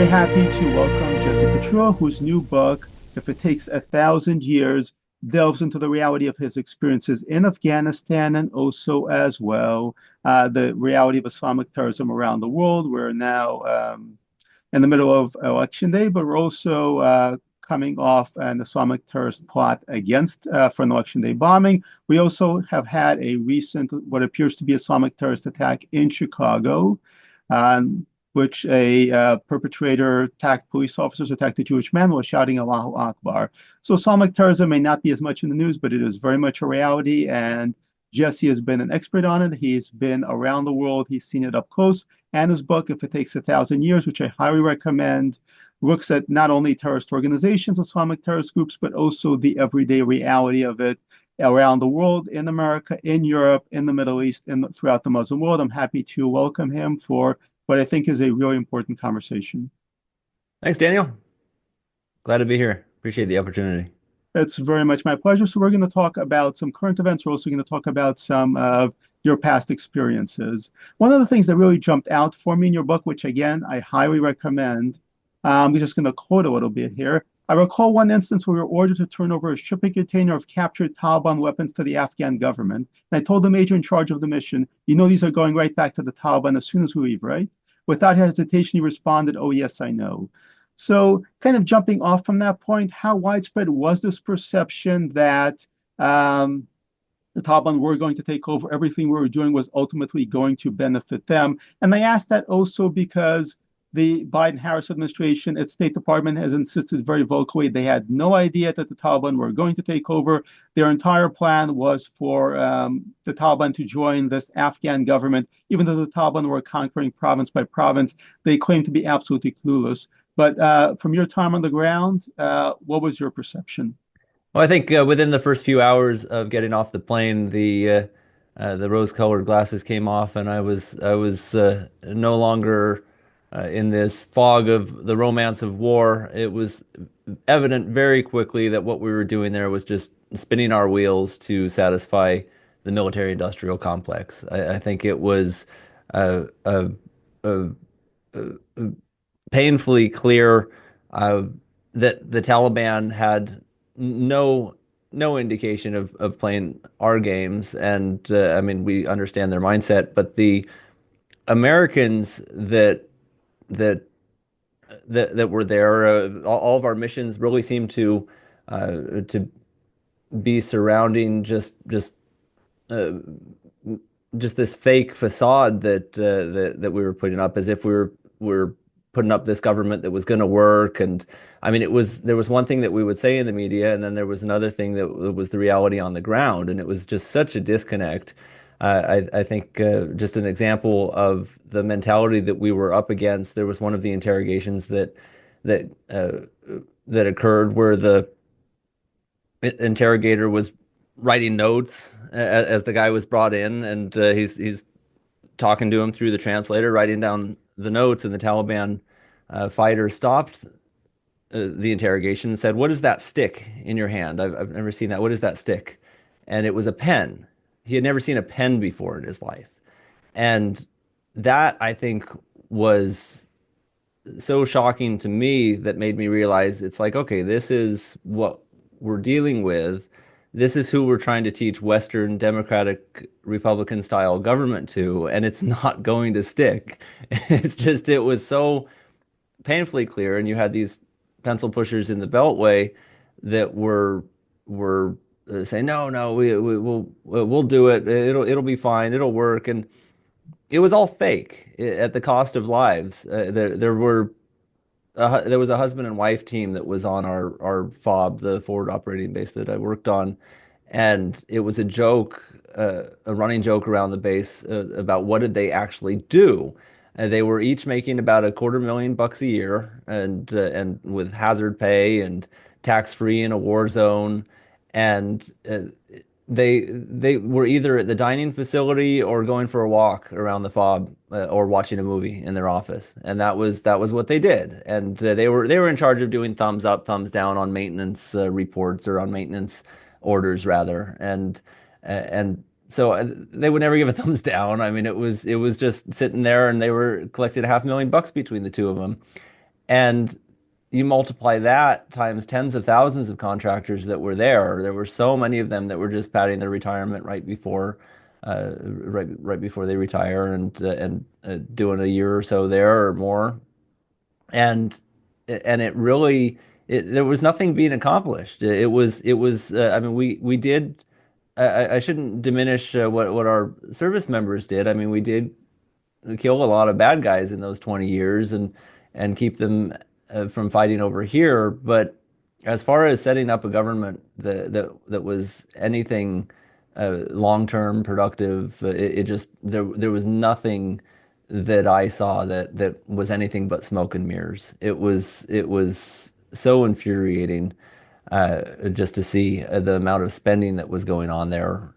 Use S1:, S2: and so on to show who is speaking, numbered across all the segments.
S1: very happy to welcome Jesse Petrilla, whose new book, If It Takes 1,000 Years, delves into the reality of his experiences in Afghanistan and also as well the reality of Islamic terrorism around the world. We're now in the middle of election day, but we're also coming off an Islamic terrorist plot against for an election day bombing. We also have had a recent, what appears to be Islamic terrorist attack in Chicago. Which a perpetrator attacked police officers, attacked a Jewish man while shouting Allahu Akbar. So Islamic terrorism may not be as much in the news, but it is very much a reality. And Jesse has been an expert on it. He's been around the world. He's seen it up close. And his book, If It Takes 1,000 Years, which I highly recommend, looks at not only terrorist organizations, Islamic terrorist groups, but also the everyday reality of it around the world, in America, in Europe, in the Middle East, and throughout the Muslim world. I'm happy to welcome him for what I think is a really important conversation.
S2: Thanks, Daniel. Glad to be here. Appreciate the opportunity.
S1: It's very much my pleasure. So we're going to talk about some current events. We're also going to talk about some of your past experiences. One of the things that really jumped out for me in your book, which again, I highly recommend, I'm just going to quote a little bit here. I recall one instance where we were ordered to turn over a shipping container of captured Taliban weapons to the Afghan government. And I told the major in charge of the mission, you know, these are going right back to the Taliban as soon as we leave, right? Without hesitation, he responded, oh, yes, I know. So, kind of jumping off from that point, how widespread was this perception that the Taliban were going to take over? Everything we were doing was ultimately going to benefit them. And I asked that also because the Biden-Harris administration, its State Department has insisted very vocally they had no idea that the Taliban were going to take over. Their entire plan was for the Taliban to join this Afghan government. Even though the Taliban were conquering province by province, they claimed to be absolutely clueless. But from your time on the ground, what was your perception?
S2: Well, I think within the first few hours of getting off the plane, the rose-colored glasses came off, and I was no longer in this fog of the romance of war. It was evident very quickly that what we were doing there was just spinning our wheels to satisfy the military-industrial complex. I think it was uh, uh, uh, painfully clear uh, that the Taliban had no no indication of playing our games, and I mean we understand their mindset, but the Americans that that were there, all of our missions really seemed to be surrounding uh, just this fake facade that we were putting up, as if we were putting up this government that was going to work. And I mean, there was one thing that we would say in the media, and then there was another thing that was the reality on the ground, and it was just such a disconnect. I think just an example of the mentality that we were up against. There was one of the interrogations that that occurred where the interrogator was writing notes as the guy was brought in, and he's talking to him through the translator, writing down the notes, and the Taliban fighter stopped the interrogation and said, "What is that stick in your hand? I've never seen that. What is that stick?" And it was a pen. He had never seen a pen before in his life. And that, I think, was so shocking to me that made me realize it's like, okay, this is what we're dealing with. This is who we're trying to teach Western democratic Republican style government to, and it's not going to stick. It's just, it was so painfully clear. And you had these pencil pushers in the Beltway that were saying, no, no, we'll do it. It'll be fine. It'll work. And it was all fake at the cost of lives. There was a husband and wife team that was on our FOB, the forward operating base that I worked on, and it was a joke, a running joke around the base about what did they actually do. And they were each making about $250,000 a year, and with hazard pay and tax free in a war zone, and they were either at the dining facility or going for a walk around the fob, or watching a movie in their office, and that was what they did. And they were in charge of doing thumbs up, thumbs down on maintenance reports, or on maintenance orders rather, and so they would never give a thumbs down. I mean, it was just sitting there, and they were collected $500,000 between the two of them. And you multiply that times tens of thousands of contractors that were there. There were so many of them that were just patting their retirement right before they retire, and doing a year or so there or more. And it really, there was nothing being accomplished. I mean, we did. I shouldn't diminish what our service members did. I mean, we did kill a lot of bad guys in those 20 years, and keep them from fighting over here. But as far as setting up a government that was anything long-term productive, it just there was nothing that I saw that was anything but smoke and mirrors. It was so infuriating just to see the amount of spending that was going on there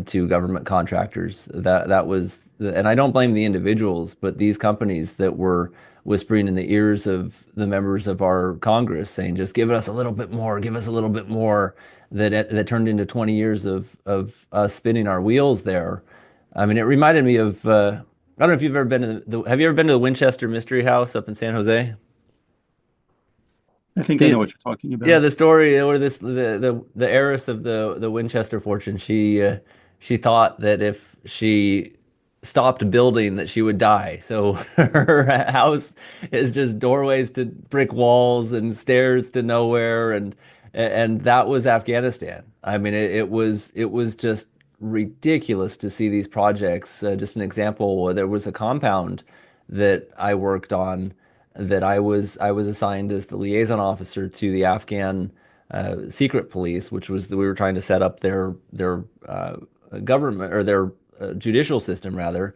S2: to government contractors. That was, and I don't blame the individuals, but these companies that were whispering in the ears of the members of our Congress, saying, "Just give us a little bit more, give us a little bit more." That turned into 20 years of us spinning our wheels there. I mean, it reminded me of. I don't know if you've ever been to have you ever been to the Winchester Mystery House up in San Jose?
S1: I think I know
S2: See,
S1: what you're talking
S2: yeah,
S1: about.
S2: the story where the heiress of the Winchester fortune, she thought that if she stopped building that she would die. So her house is just doorways to brick walls and stairs to nowhere, and that was Afghanistan. I mean, it was just ridiculous to see these projects. Just an example, there was a compound that I worked on that I was assigned as the liaison officer to the Afghan secret police, which was that we were trying to set up their government, or their judicial system rather.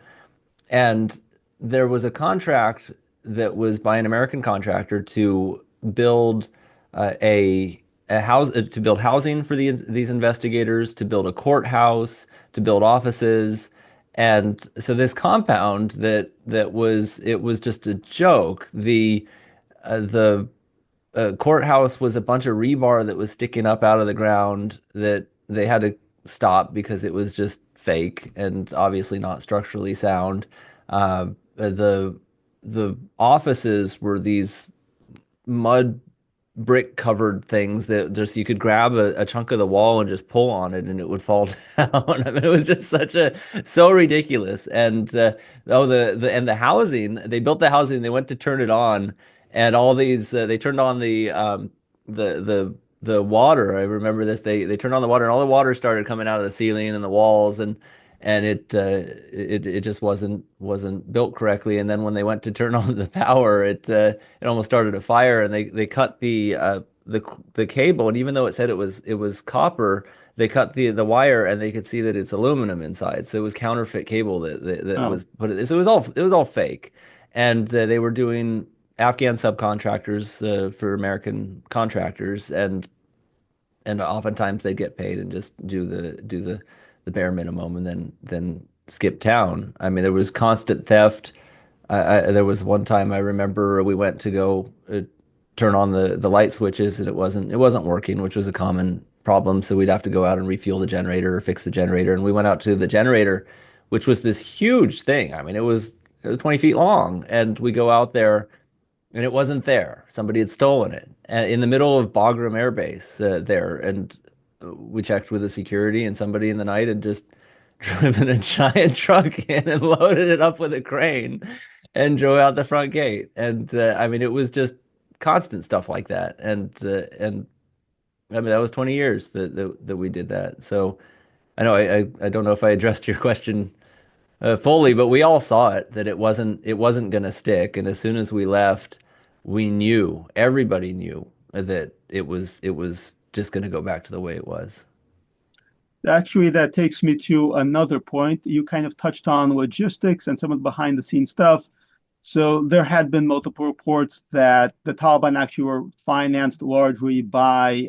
S2: And there was a contract that was by an American contractor to build a house to build housing for these investigators, to build a courthouse, to build offices. And so this compound it was just a joke. The courthouse was a bunch of rebar that was sticking up out of the ground that they had to stop because it was just fake and obviously not structurally sound. The offices were these mud brick covered things that just you could grab a chunk of the wall and just pull on it and it would fall down. I mean, it was just so ridiculous. And the housing, they built the housing, they went to turn it on, and all these they turned on the water. I remember this. They turned on the water, and all the water started coming out of the ceiling and the walls, and it just wasn't built correctly. And then when they went to turn on the power, it almost started a fire, and they cut the cable. And even though it said it was copper, they cut the wire, and they could see that it's aluminum inside. So it was counterfeit cable that
S1: Oh,
S2: was put in. So it was all fake, and they were doing Afghan subcontractors for American contractors, and oftentimes they'd get paid and just do the bare minimum, and then skip town. I mean, there was constant theft. There was one time I remember we went to go turn on the light switches, and it wasn't working, which was a common problem. So we'd have to go out and refuel the generator or fix the generator. And we went out to the generator, which was this huge thing. I mean, it was 20 feet long, and we go out there and it wasn't there. Somebody had stolen it in the middle of Bagram Air Base there. And we checked with the security, and somebody in the night had just driven a giant truck in and loaded it up with a crane and drove out the front gate. And I mean, it was just constant stuff like that. And I mean, that was 20 years that we did that. So I know I don't know if I addressed your question fully, but we all saw it that it wasn't going to stick. And as soon as we left, we knew, everybody knew that it was just going to go back to the way it was.
S1: actually, that takes me to another point. You kind of touched on logistics and some of the behind the scenes stuff. So there had been multiple reports that the Taliban actually were financed largely by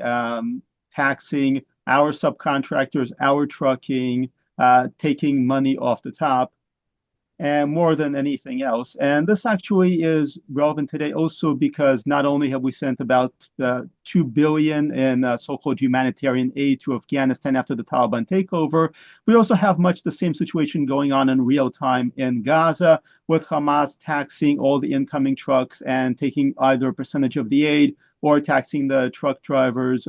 S1: taxing our subcontractors, our trucking, taking money off the top. and more than anything else. And this actually is relevant today also because not only have we sent about 2 billion in so-called humanitarian aid to Afghanistan after the Taliban takeover, we also have much the same situation going on in real time in Gaza, with Hamas taxing all the incoming trucks and taking either a percentage of the aid or taxing the truck drivers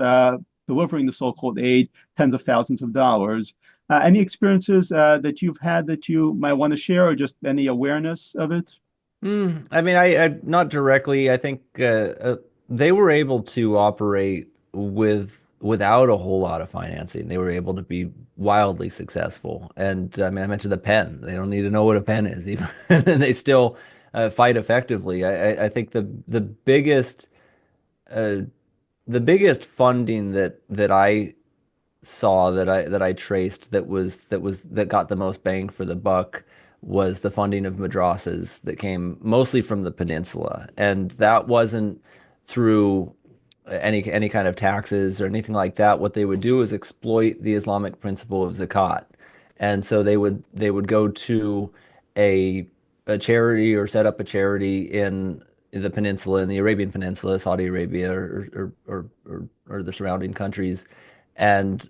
S1: delivering the so-called aid tens of thousands of dollars. Any experiences that you've had that you might want to share, or just any awareness of it?
S2: I mean, I not directly. I think they were able to operate without a whole lot of financing. They were able to be wildly successful. And I mean, I mentioned the pen. They don't need to know what a pen is, even, and they still fight effectively. I think uh, the biggest funding that I saw that I traced that got the most bang for the buck was the funding of madrasas that came mostly from the peninsula, and that wasn't through any kind of taxes or anything like that. What they would do is exploit the Islamic principle of zakat, and so they would go to a a charity or set up a charity in the peninsula, in the Arabian Peninsula, Saudi Arabia, or the surrounding countries, and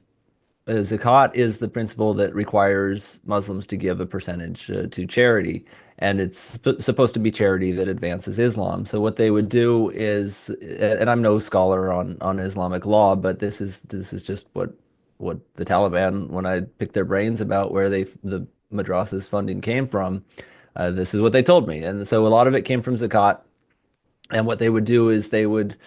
S2: zakat is the principle that requires Muslims to give a percentage to charity, and it's supposed to be charity that advances Islam. So what they would do is, and I'm no scholar on Islamic law, but this is just what the Taliban, when I picked their brains about where the madrasa's funding came from, this is what they told me. And so a lot of it came from zakat. And what they would do is there would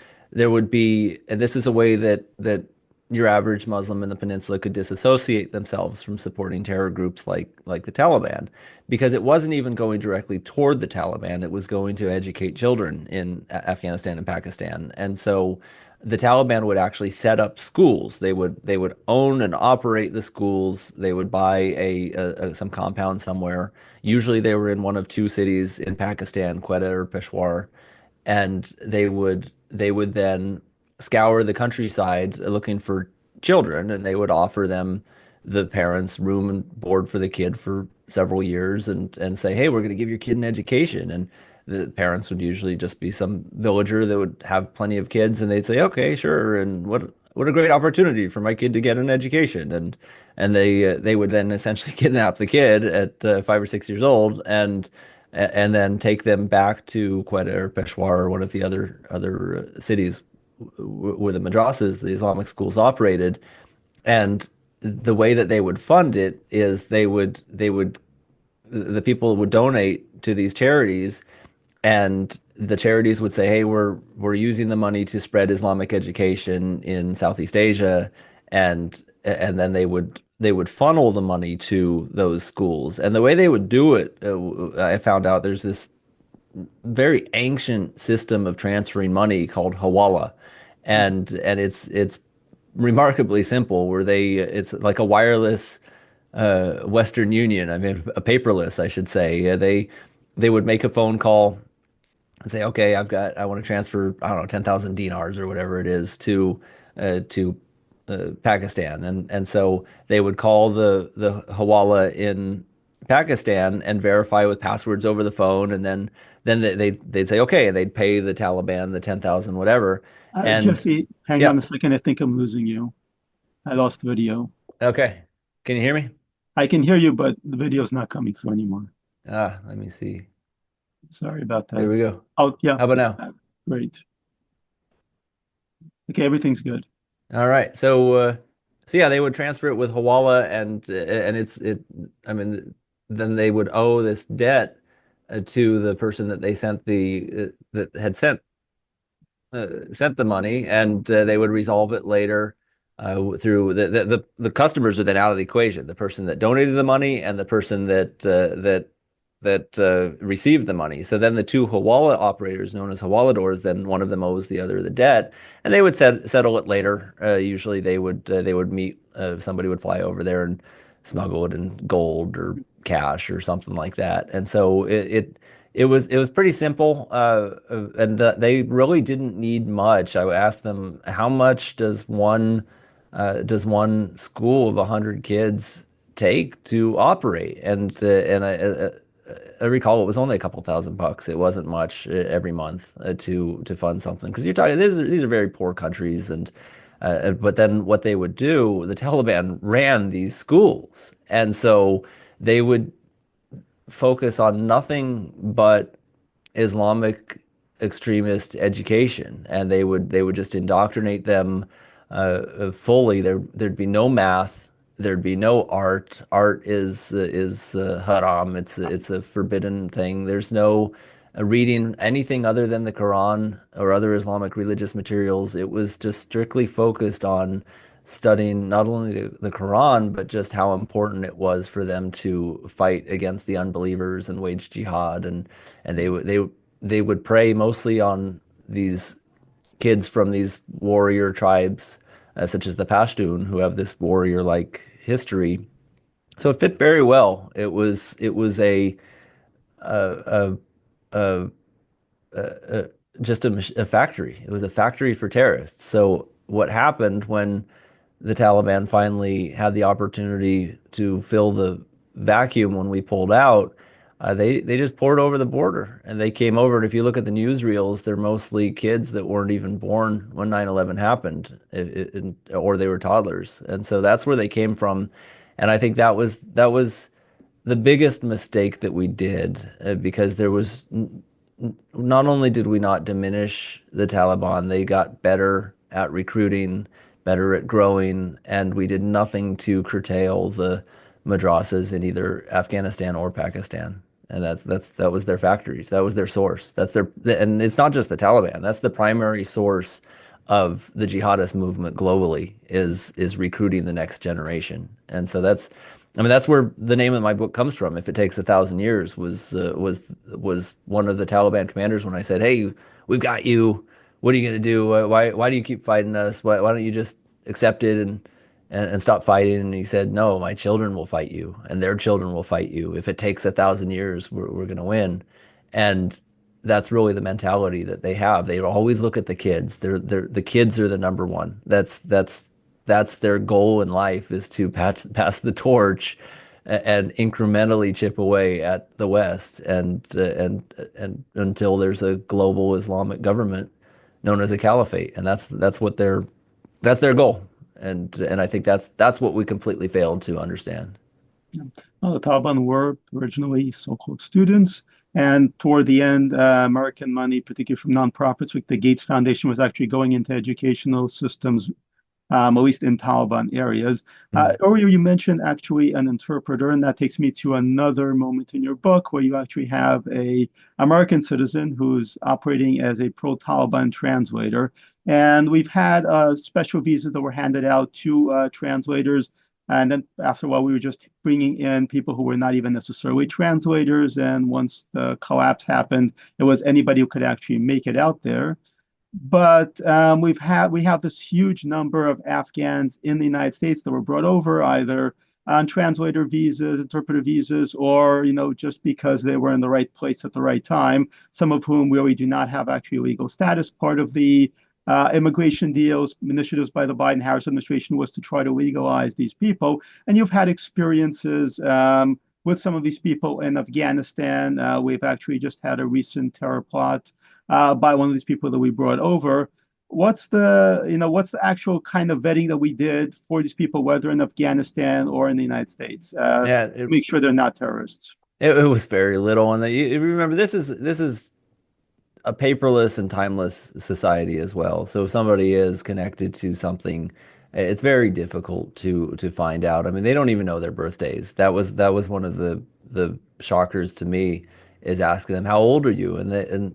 S2: be, and this is a way that your average Muslim in the peninsula could disassociate themselves from supporting terror groups like the Taliban, because it wasn't even going directly toward the Taliban. It was going to educate children in Afghanistan and Pakistan. And so the Taliban would actually set up schools. They would own and operate the schools. They would buy some compound somewhere. Usually they were in one of two cities in Pakistan, Quetta or Peshawar, and they would then scour the countryside looking for children, and they would offer them, the parents, room and board for the kid for several years, and say, hey, we're going to give your kid an education. And the parents would usually just be some villager that would have plenty of kids, and they'd say, okay, sure, and what a great opportunity for my kid to get an education. And they would then essentially kidnap the kid at 5 or 6 years old, and then take them back to Quetta or Peshawar or one of the other cities where the madrasas, the Islamic schools, operated. And the way that they would fund it is they would the people would donate to these charities, and the charities would say, hey, we're using the money to spread Islamic education in Southeast Asia, and then they would funnel the money to those schools. And the way they would do it, I found out there's this very ancient system of transferring money called hawala, and it's remarkably simple, where it's like a wireless Western Union. I mean, a paperless, I should say. They would make a phone call and say, okay, I want to transfer, I don't know, 10,000 dinars or whatever it is to Pakistan. And so they would call the Hawala in Pakistan and verify with passwords over the phone. And then they'd say, okay, and they'd pay the Taliban the 10,000, whatever. And
S1: Jesse, hang
S2: yeah,
S1: on a second. I think I'm losing you. I lost the video.
S2: okay. Can you hear me?
S1: I can hear you, but the video's not coming through anymore.
S2: Let me see.
S1: Sorry about
S2: There we
S1: that.
S2: go.
S1: Oh, yeah,
S2: How about
S1: it's
S2: now?
S1: back. Great. Okay, everything's good.
S2: All right. So yeah, they would transfer it with Hawala, and I mean, then they would owe this debt to the person that they sent that had sent the money, and they would resolve it later through the customers are then out of the equation. The person that donated the money and the person that received the money. So then the two Hawala operators, known as Hawaladors, then one of them owes the other the debt, and they would settle it later. Usually they would meet. Somebody would fly over there and smuggle it in gold or cash or something like that. And so it was pretty simple, and they really didn't need much. I asked them, how much does one school of 100 kids take to operate? And I recall it was only a couple $1,000. It wasn't much every month to fund something because you're talking these are very poor countries and but then what they would do, the Taliban ran these schools, and so they would focus on nothing but Islamic extremist education, and they would just indoctrinate them fully. There'd be no math, there'd be no art. Art is haram. It's a forbidden thing. There's no reading anything other than the Quran or other Islamic religious materials. It was just strictly focused on studying not only the Quran, but just how important it was for them to fight against the unbelievers and wage jihad. And they would prey mostly on these kids from these warrior tribes, such as the Pashtun, who have this warrior-like history. So it fit very well. It was a, a, a just a factory. It was a factory for terrorists. So what happened when the Taliban finally had the opportunity to fill the vacuum when we pulled out, they just poured over the border and they came over. And if you look at the newsreels, they're mostly kids that weren't even born when 9/11 happened, or they were toddlers. And so that's where they came from. And I think that was the biggest mistake that we did because there was not only did we not diminish the Taliban, they got better at recruiting, better at growing, and we did nothing to curtail the madrasas in either Afghanistan or Pakistan. And that was their factories. That was their source. And it's not just the Taliban. That's the primary source of the jihadist movement globally is recruiting the next generation. And so that's where the name of my book comes from. If it takes 1,000 years was one of the Taliban commanders when I said, "Hey, we've got you. What are you going to do? Why do you keep fighting us? Why don't you just accept it and stop fighting?" And he said, "No, my children will fight you, and their children will fight you. If it takes 1,000 years, we're going to win." And that's really the mentality that they have. They always look at the kids. The kids are the number one. That's their goal in life is to pass the torch and incrementally chip away at the West and until there's a global Islamic government known as a caliphate, and that's their goal, and I think that's what we completely failed to understand.
S1: Yeah. Well, the Taliban were originally so-called students, and toward the end, American money, particularly from nonprofits like the Gates Foundation, was actually going into educational systems, at least in Taliban areas.
S2: Mm.
S1: Earlier, you mentioned actually an interpreter, and that takes me to another moment in your book where you actually have a American citizen who's operating as a pro-Taliban translator. And we've had special visas that were handed out to translators. And then after a while, we were just bringing in people who were not even necessarily translators. And once the collapse happened, it was anybody who could actually make it out there. But we have this huge number of Afghans in the United States that were brought over either on translator visas, interpreter visas, or just because they were in the right place at the right time. Some of whom really do not have actually legal status. Part of the immigration deals initiatives by the Biden-Harris administration was to try to legalize these people. And you've had experiences with some of these people in Afghanistan. We've actually just had a recent terror plot by one of these people that we brought over. What's the actual kind of vetting that we did for these people, whether in Afghanistan or in the United States,
S2: Yeah,
S1: to make sure they're not terrorists?
S2: it was very little, and you remember this is a paperless and timeless society as well. So if somebody is connected to something, it's very difficult to find out. I mean, they don't even know their birthdays. That was one of the shockers to me is asking them, "How old are you?" And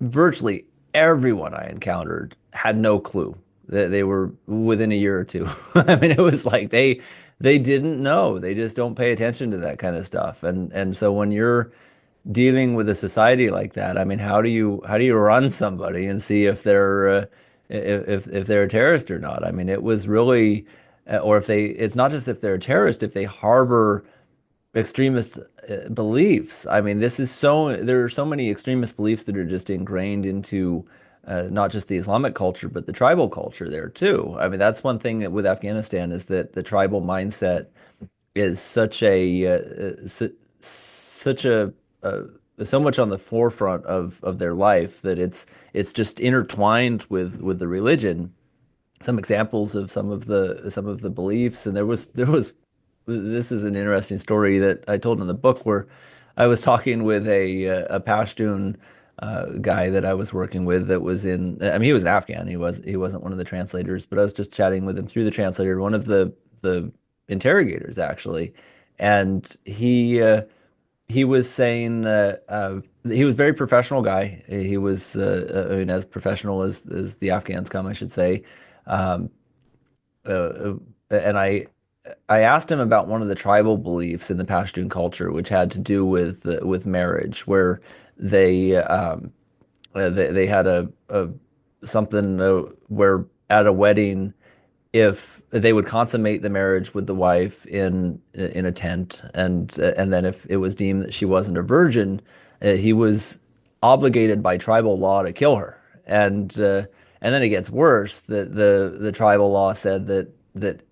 S2: virtually everyone I encountered had no clue that they were within a year or two. I mean, it was like they didn't know. They just don't pay attention to that kind of stuff. And so when you're dealing with a society like that, I mean, how do you run somebody and see if if they're a terrorist or not? I mean, it was really, or if it's not just if they're a terrorist, if they harbor extremist beliefs. I mean, there are so many extremist beliefs that are just ingrained into not just the Islamic culture, but the tribal culture there too. I mean, that's one thing with Afghanistan is that the tribal mindset is such a so much on the forefront of their life that it's just intertwined with the religion. Some examples of some of the beliefs, and there was this is an interesting story that I told in the book where I was talking with a Pashtun guy that I was working with that was in. I mean, he was an Afghan. He wasn't one of the translators, but I was just chatting with him through the translator, one of the interrogators actually, and he was saying he was a very professional guy. He was, I mean, as professional as the Afghans come, I should say. Um, uh, and I asked him about one of the tribal beliefs in the Pashtun culture, which had to do with marriage, where they they had a something where at a wedding, if they would consummate the marriage with the wife in a tent, and then if it was deemed that she wasn't a virgin, he was obligated by tribal law to kill her. And then it gets worse. That the tribal law said that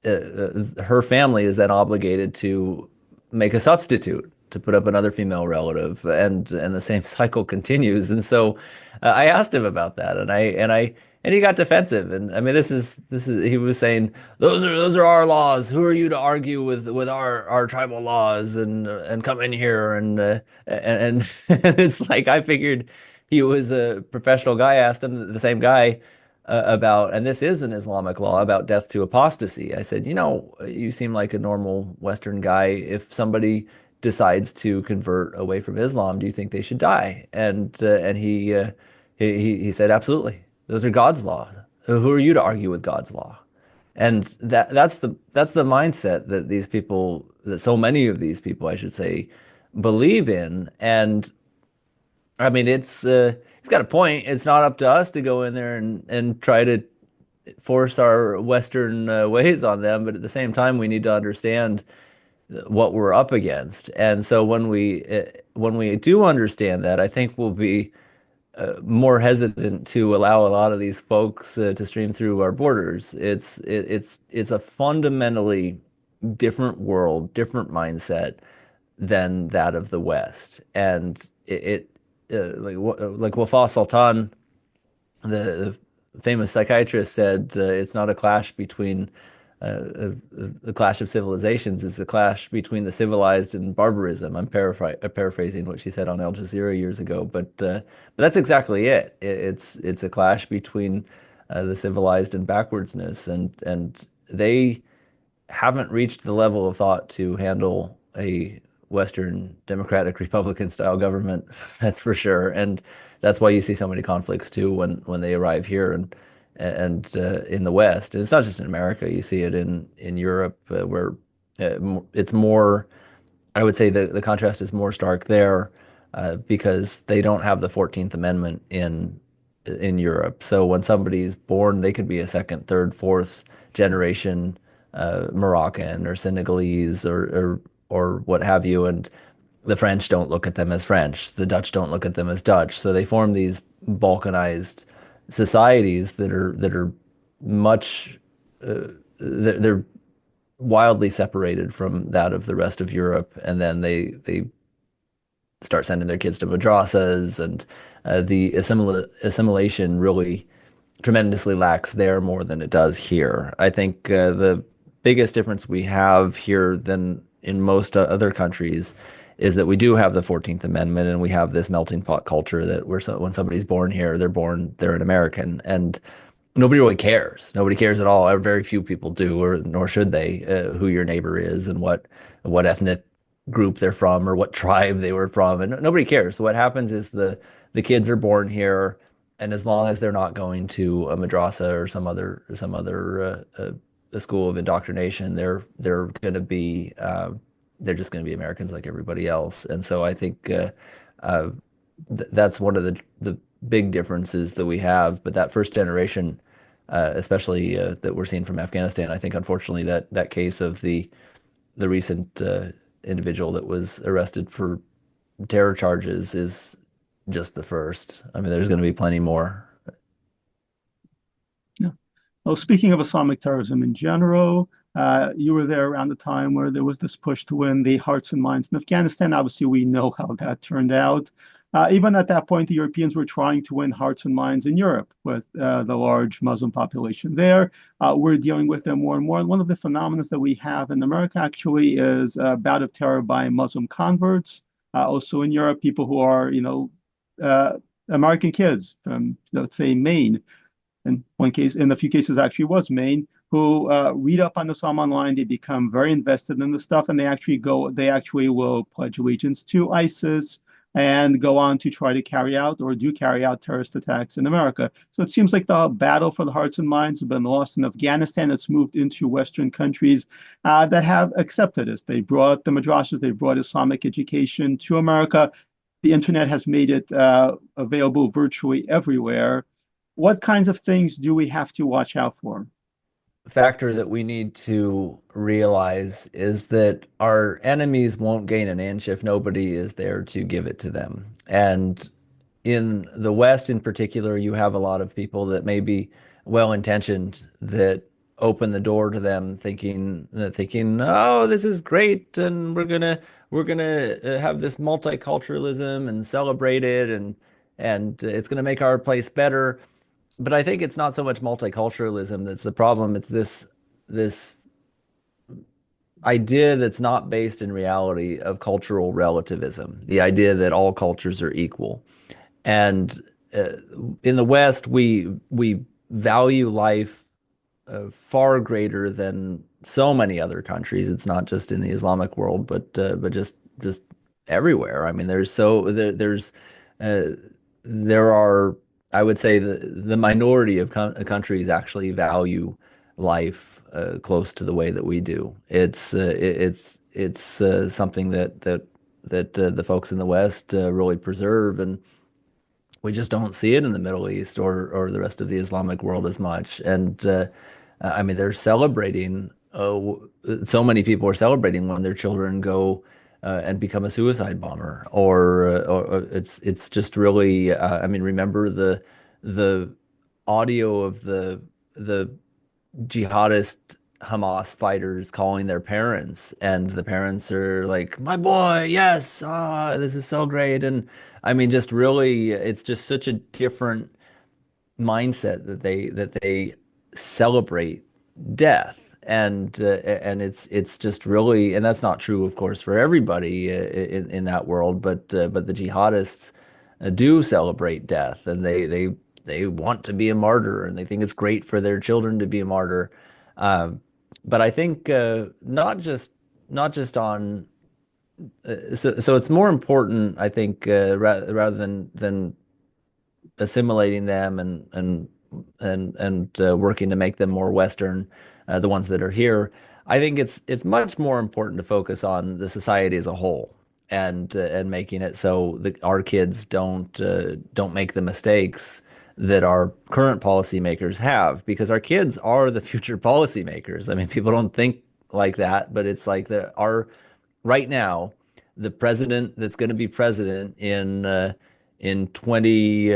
S2: her family is then obligated to make a substitute to put up another female relative, and the same cycle continues. And so I asked him about that, and he got defensive. And I mean, this is he was saying those are our laws. Who are you to argue with our tribal laws and come in here and it's like I figured he was a professional guy. I asked him the same guy about, and this is an Islamic law about death to apostasy. I said, you seem like a normal Western guy. If somebody decides to convert away from Islam, do you think they should die? And he said, absolutely. Those are God's law. Who are you to argue with God's law? And that's the mindset that these people, that so many of these people, I should say, believe in. And I mean, he's got a point. It's not up to us to go in there and try to force our Western ways on them, but at the same time, we need to understand what we're up against. And so when we do understand that, I think we'll be more hesitant to allow a lot of these folks to stream through our borders. It's a fundamentally different world, different mindset than that of the West, and like Wafa Sultan, the famous psychiatrist, said it's not a clash between the clash of civilizations. It's a clash between the civilized and barbarism. I'm paraphrasing what she said on Al Jazeera years ago, but that's exactly it. It's a clash between the civilized and backwardsness, and they haven't reached the level of thought to handle a Western Democratic Republican style government. That's for sure, and that's why you see so many conflicts too when they arrive here and in the West. And it's not just in America. You see it in Europe, where it's more. I would say the contrast is more stark there because they don't have the 14th Amendment in Europe. So when somebody's born, they could be a second, third, fourth generation Moroccan or Senegalese or what have you, and the French don't look at them as French. The Dutch don't look at them as Dutch. So they form these balkanized societies that are much they're wildly separated from that of the rest of Europe, and then they start sending their kids to madrasas, and the assimilation really tremendously lacks there more than it does here. I think the biggest difference we have here than in most other countries is that we do have the 14th Amendment, and we have this melting pot culture that when somebody's born here, they're an American, and nobody really cares. Nobody cares at all. Or very few people do, or nor should they, who your neighbor is and what ethnic group they're from or what tribe they were from, and nobody cares. So what happens is the kids are born here, and as long as they're not going to a madrasa or some other a school of indoctrination, they're just going to be Americans like everybody else. And so I think that's one of the big differences that we have. But that first generation, especially that we're seeing from Afghanistan, I think unfortunately that case of the recent individual that was arrested for terror charges is just the first. I mean, there's going to be plenty more.
S1: Yeah. Well, speaking of Islamic terrorism in general, You were there around the time where there was this push to win the hearts and minds in Afghanistan. Obviously, we know how that turned out. Even at that point, the Europeans were trying to win hearts and minds in Europe with the large Muslim population there. We're dealing with them more and more. And one of the phenomena that we have in America actually is a bout of terror by Muslim converts. Also in Europe, people who are, uh, American kids from, let's say, Maine. In one case, in a few cases, actually was Maine, who read up on Islam online. They become very invested in the stuff, and they actually will pledge allegiance to ISIS and go on to try to carry out or do carry out terrorist attacks in America. So it seems like the battle for the hearts and minds has been lost in Afghanistan. It's moved into Western countries that have accepted this. They brought the madrasas, they brought Islamic education to America. The internet has made it available virtually everywhere. What kinds of things do we have to watch out for?
S2: Factor that we need to realize is that our enemies won't gain an inch if nobody is there to give it to them. And in the West in particular, you have a lot of people that may be well-intentioned that open the door to them thinking, oh, this is great, and we're gonna have this multiculturalism and celebrate it, and it's gonna make our place better. But I think it's not so much multiculturalism that's the problem. It's this idea that's not based in reality of cultural relativism, the idea that all cultures are equal. And uh, in the West, we value life far greater than so many other countries. It's not just in the Islamic world, but just everywhere. I mean, there's uh, there are, I would say, the minority of countries actually value life close to the way that we do. It's something that the folks in the West really preserve, and we just don't see it in the Middle East or the rest of the Islamic world as much. And I mean, they're celebrating. So many people are celebrating when their children go and become a suicide bomber, or it's just really. I mean, remember the audio of the jihadist Hamas fighters calling their parents, and the parents are like, "My boy, yes, this is so great." And I mean, just really, it's just such a different mindset that they celebrate death, and it's just really, and that's not true, of course, for everybody in that world, but the jihadists do celebrate death, and they want to be a martyr, and they think it's great for their children to be a martyr. Um, but I think not just on so it's more important, I think, rather than assimilating them and working to make them more Western, the ones that are here. I think it's much more important to focus on the society as a whole and making it so that our kids don't make the mistakes that our current policymakers have, because our kids are the future policymakers. I mean, people don't think like that, but it's like our right now, the president that's going to be president in 20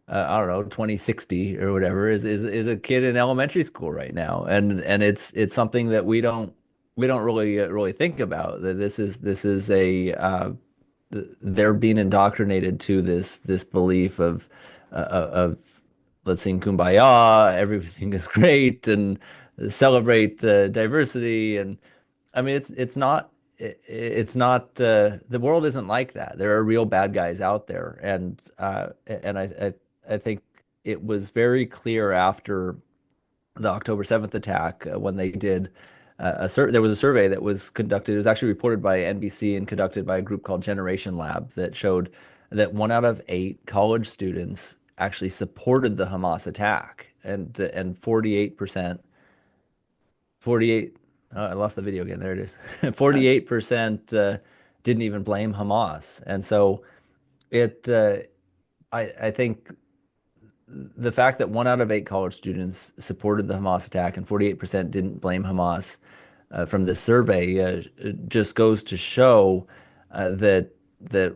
S2: I don't know, 2060 or whatever is a kid in elementary school right now, and it's something that we don't really think about, that this is a they're being indoctrinated to this belief of let's sing Kumbaya, everything is great, and celebrate diversity. And I mean, it's not the world isn't like that. There are real bad guys out there, and I think it was very clear after the October 7th attack, when they did there was a survey that was conducted. It was actually reported by NBC and conducted by a group called Generation Lab, that showed that 1 out of 8 college students actually supported the Hamas attack, and 48, I lost the video again. There it is. 48% didn't even blame Hamas. And so it, I think the fact that 1 out of 8 college students supported the Hamas attack and 48% didn't blame Hamas from this survey just goes to show that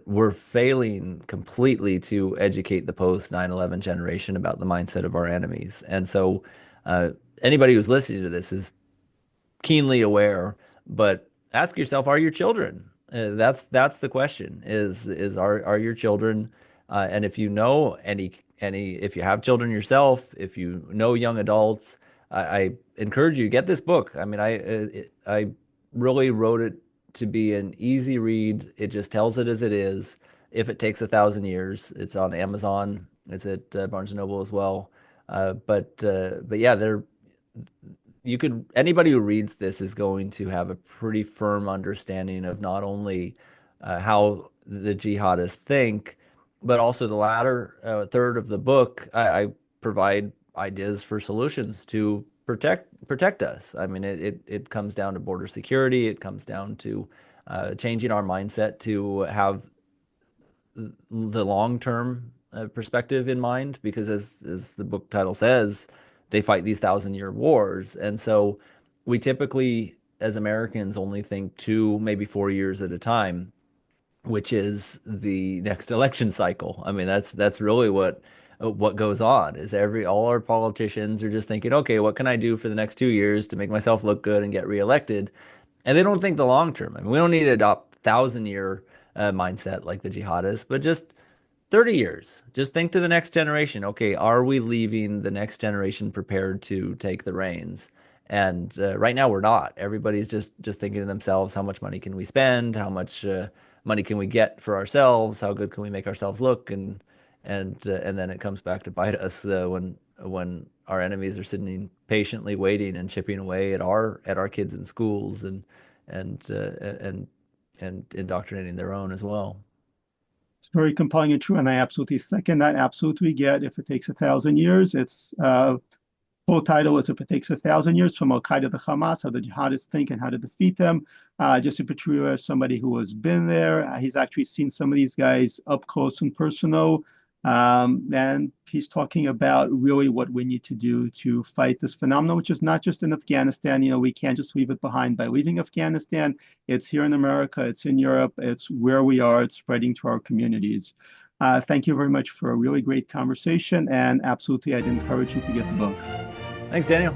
S2: we're failing completely to educate the post 9/11 generation about the mindset of our enemies. And so anybody who's listening to this is keenly aware. But ask yourself, are your children? That's the question. Are your children? And if you know any if you have children yourself, if you know young adults, I encourage you get this book. I mean, I really wrote it to be an easy read. It just tells it as it is. If it takes 1,000 years, it's on Amazon. It's at Barnes and Noble as well. But yeah, there you could anybody who reads this is going to have a pretty firm understanding of not only how the jihadists think, but also the latter third of the book. I provide ideas for solutions to protect us. I mean, it comes down to border security. It comes down to changing our mindset to have the long term perspective in mind, because as the book title says, they fight these 1,000 year wars, and so we typically as Americans only think 2, maybe 4 years at a time, which is the next election cycle. I mean, that's really what goes on is all our politicians are just thinking, okay, what can I do for the next 2 years to make myself look good and get reelected? And they don't think the long term. I mean, we don't need to adopt 1,000 year mindset like the jihadists, but just 30 years. Just think to the next generation. Okay, are we leaving the next generation prepared to take the reins? And right now we're not. Everybody's just thinking to themselves, how much money can we spend? How much money can we get for ourselves? How good can we make ourselves look? And then it comes back to bite us when our enemies are sitting patiently waiting and chipping away at our kids in schools and and indoctrinating their own as well.
S1: It's very compelling and true, and I absolutely second that. Absolutely get if it takes 1,000 years. It's full title is If It Takes 1,000 Years, from Al-Qaeda to Hamas, How the Jihadists Think and How to Defeat Them. Jesse Petrilla is somebody who has been there. He's actually seen some of these guys up close and personal. And he's talking about really what we need to do to fight this phenomenon, which is not just in Afghanistan. You know, we can't just leave it behind by leaving Afghanistan. It's here in America, it's in Europe, it's where we are, it's spreading to our communities. Thank you very much for a really great conversation. And absolutely, I'd encourage you to get the book.
S2: Thanks, Daniel.